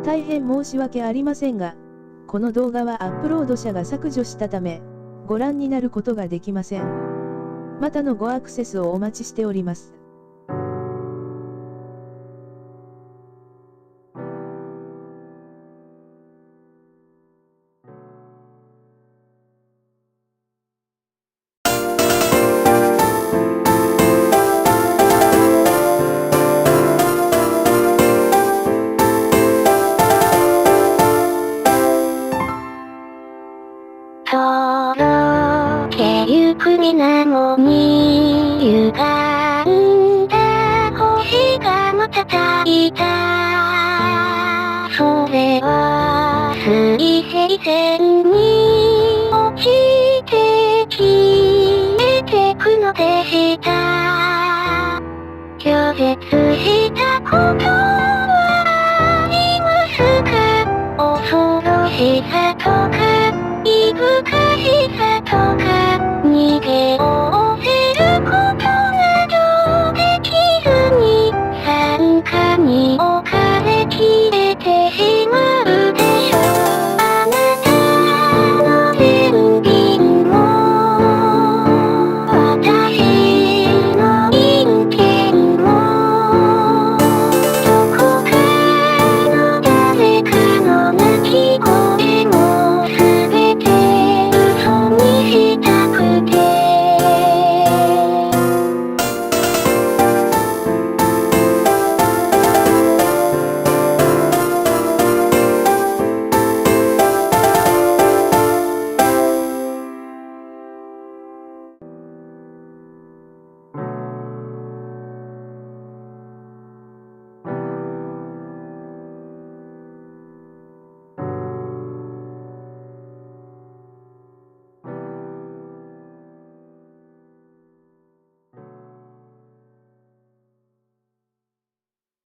大変申し訳ありませんが、この動画はアップロード者が削除したため、ご覧になることができません。またのごアクセスをお待ちしております。とろけゆく水面に歪んだ星が瞬いた。それは水平線に落ちて消えてくのでした。拒絶したこと